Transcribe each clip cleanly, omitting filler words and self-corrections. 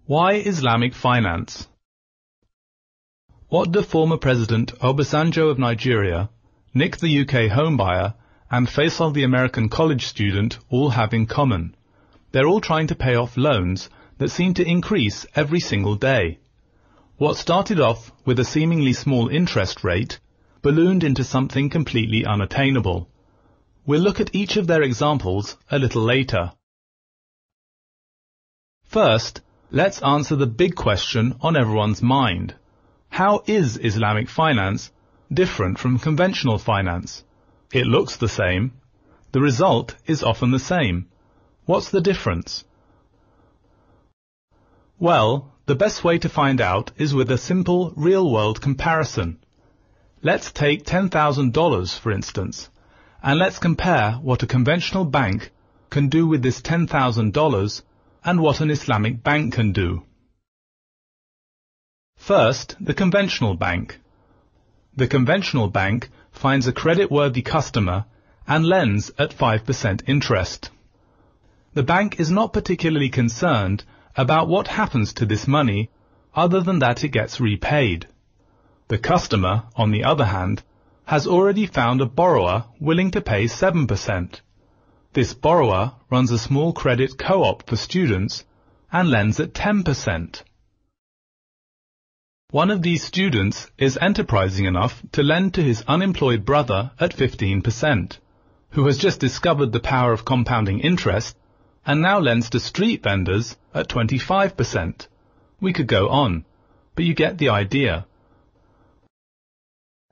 Why Islamic finance? What do former President Obasanjo of Nigeria, Nick the UK homebuyer, and Faisal the American college student all have in common? They're all trying to pay off loans that seem to increase every single day. What started off with a seemingly small interest rate ballooned into something completely unattainable. We'll look at each of their examples a little later. First, let's answer the big question on everyone's mind. How is Islamic finance different from conventional finance? It looks the same. The result is often the same. What's the difference? Well, the best way to find out is with a simple real-world comparison. Let's take $10,000 for instance, and let's compare what a conventional bank can do with this $10,000 and what an Islamic bank can do. First, the conventional bank. The conventional bank finds a credit-worthy customer and lends at 5% interest. The bank is not particularly concerned about what happens to this money other than that it gets repaid. The customer, on the other hand, has already found a borrower willing to pay 7%. This borrower runs a small credit co-op for students and lends at 10%. One of these students is enterprising enough to lend to his unemployed brother at 15%, who has just discovered the power of compounding interest and now lends to street vendors at 25%. We could go on, but you get the idea.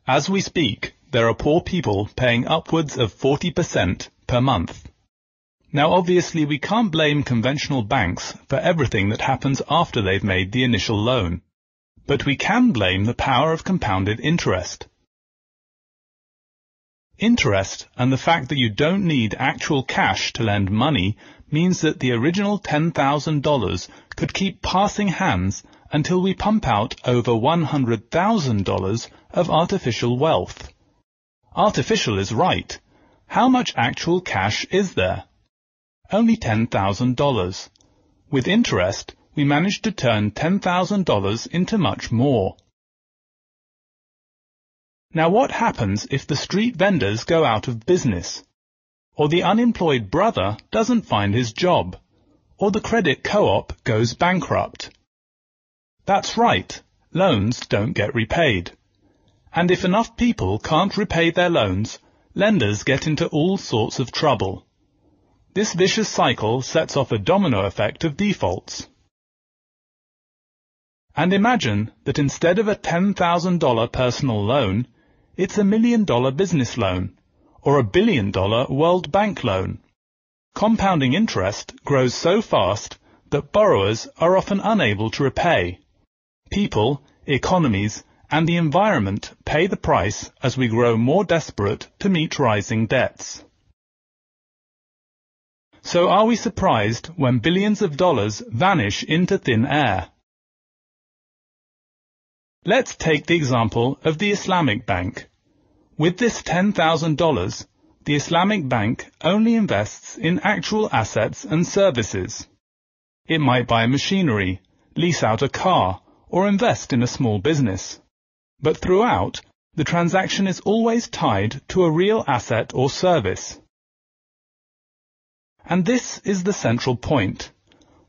As we speak, there are poor people paying upwards of 40% per month. Now obviously we can't blame conventional banks for everything that happens after they've made the initial loan, but we can blame the power of compounded interest. Interest and the fact that you don't need actual cash to lend money means that the original $10,000 could keep passing hands until we pump out over $100,000 of artificial wealth. Artificial is right. How much actual cash is there? Only $10,000. With interest, we managed to turn $10,000 into much more. Now what happens if the street vendors go out of business? Or the unemployed brother doesn't find his job? Or the credit co-op goes bankrupt? That's right, loans don't get repaid. And if enough people can't repay their loans, lenders get into all sorts of trouble. This vicious cycle sets off a domino effect of defaults. And imagine that instead of a $10,000 personal loan, it's $1 million business loan, or $1 billion World Bank loan. Compounding interest grows so fast that borrowers are often unable to repay. People, economies, and the environment pay the price as we grow more desperate to meet rising debts. So are we surprised when billions of dollars vanish into thin air? Let's take the example of the Islamic Bank. With this $10,000, the Islamic Bank only invests in actual assets and services. It might buy machinery, lease out a car, or invest in a small business. But throughout, the transaction is always tied to a real asset or service. And this is the central point.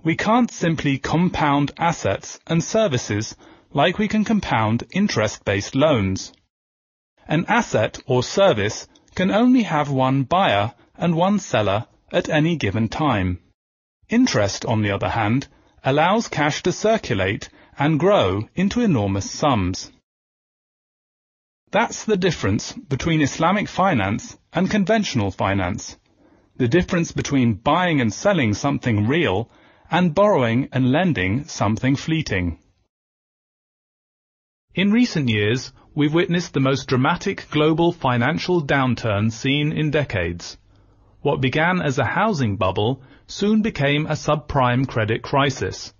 We can't simply compound assets and services like we can compound interest-based loans. An asset or service can only have one buyer and one seller at any given time. Interest, on the other hand, allows cash to circulate and grow into enormous sums. That's the difference between Islamic finance and conventional finance. The difference between buying and selling something real and borrowing and lending something fleeting. In recent years, we've witnessed the most dramatic global financial downturn seen in decades. What began as a housing bubble soon became a subprime credit crisis.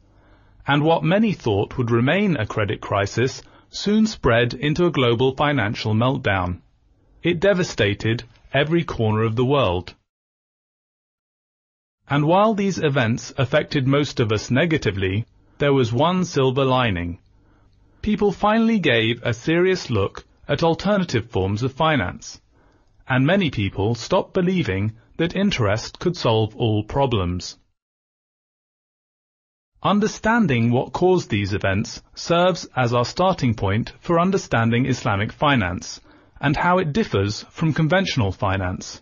And what many thought would remain a credit crisis soon spread into a global financial meltdown. It devastated every corner of the world. And while these events affected most of us negatively, there was one silver lining. People finally gave a serious look at alternative forms of finance, and many people stopped believing that interest could solve all problems. Understanding what caused these events serves as our starting point for understanding Islamic finance and how it differs from conventional finance.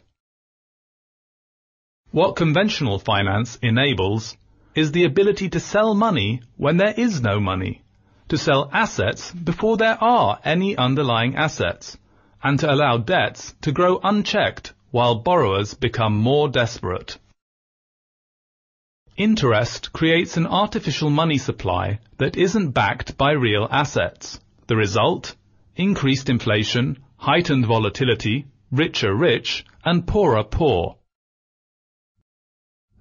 What conventional finance enables is the ability to sell money when there is no money, to sell assets before there are any underlying assets, and to allow debts to grow unchecked while borrowers become more desperate. Interest creates an artificial money supply that isn't backed by real assets. The result? Increased inflation, heightened volatility, richer rich, and poorer poor.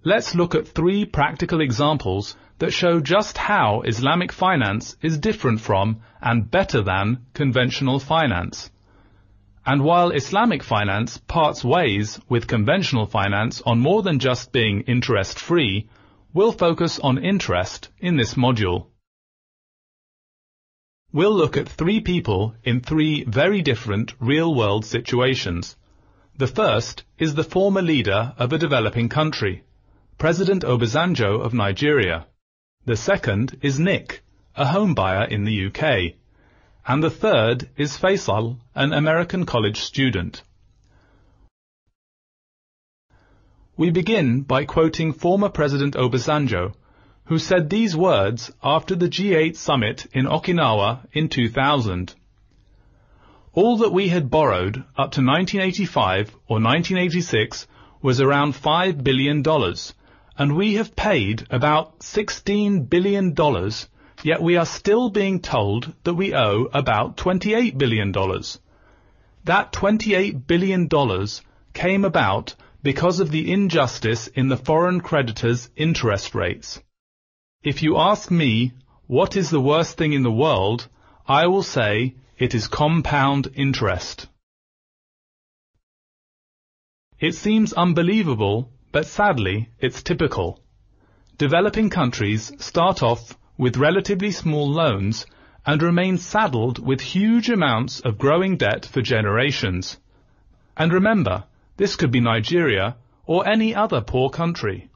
Let's look at 3 practical examples that show just how Islamic finance is different from and better than conventional finance. And while Islamic finance parts ways with conventional finance on more than just being interest-free, we'll focus on interest in this module. We'll look at 3 people in 3 very different real-world situations. The first is the former leader of a developing country, President Obasanjo of Nigeria. The second is Nick, a home buyer in the UK. And the third is Faisal, an American college student. We begin by quoting former President Obasanjo, who said these words after the G8 summit in Okinawa in 2000. All that we had borrowed up to 1985 or 1986 was around $5 billion, and we have paid about $16 billion, yet we are still being told that we owe about $28 billion. That $28 billion came about because of the injustice in the foreign creditors' interest rates. If you ask me, what is the worst thing in the world, I will say it is compound interest. It seems unbelievable, but sadly, it's typical. Developing countries start off with relatively small loans and remain saddled with huge amounts of growing debt for generations. And remember, this could be Nigeria or any other poor country.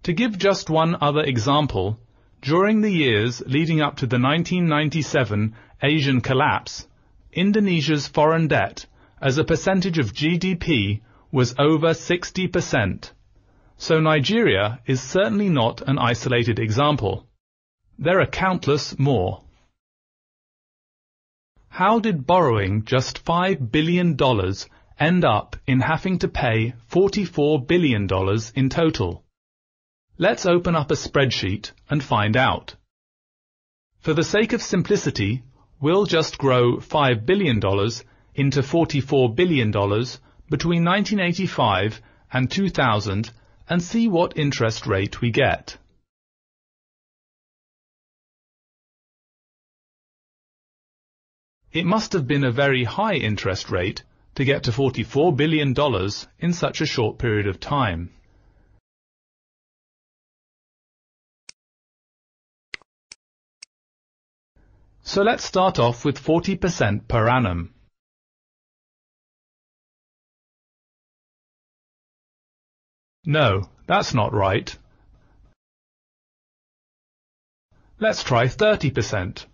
To give just one other example, during the years leading up to the 1997 Asian collapse, Indonesia's foreign debt as a percentage of GDP was over 60%. So Nigeria is certainly not an isolated example. There are countless more. How did borrowing just $5 billion end up in having to pay $44 billion in total? Let's open up a spreadsheet and find out. For the sake of simplicity, we'll just grow $5 billion into $44 billion between 1985 and 2000 and see what interest rate we get. It must have been a very high interest rate to get to $44 billion in such a short period of time. So let's start off with 40% per annum. No, that's not right. Let's try 30%.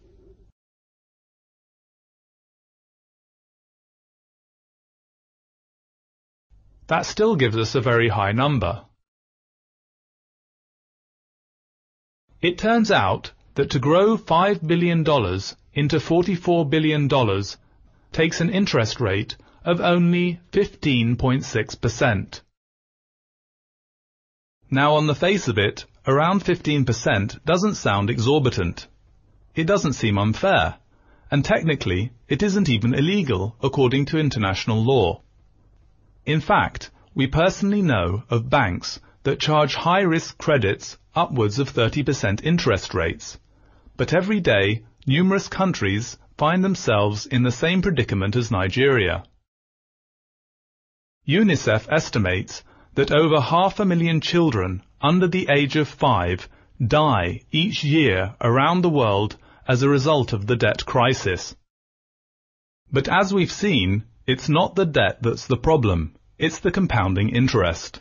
That still gives us a very high number. It turns out that to grow $5 billion into $44 billion takes an interest rate of only 15.6%. Now, on the face of it, around 15% doesn't sound exorbitant. It doesn't seem unfair, and technically it isn't even illegal according to international law. In fact, we personally know of banks that charge high-risk credits upwards of 30% interest rates. But every day, numerous countries find themselves in the same predicament as Nigeria. UNICEF estimates that over 500,000 children under the age of 5 die each year around the world as a result of the debt crisis. But as we've seen, it's not the debt that's the problem, it's the compounding interest.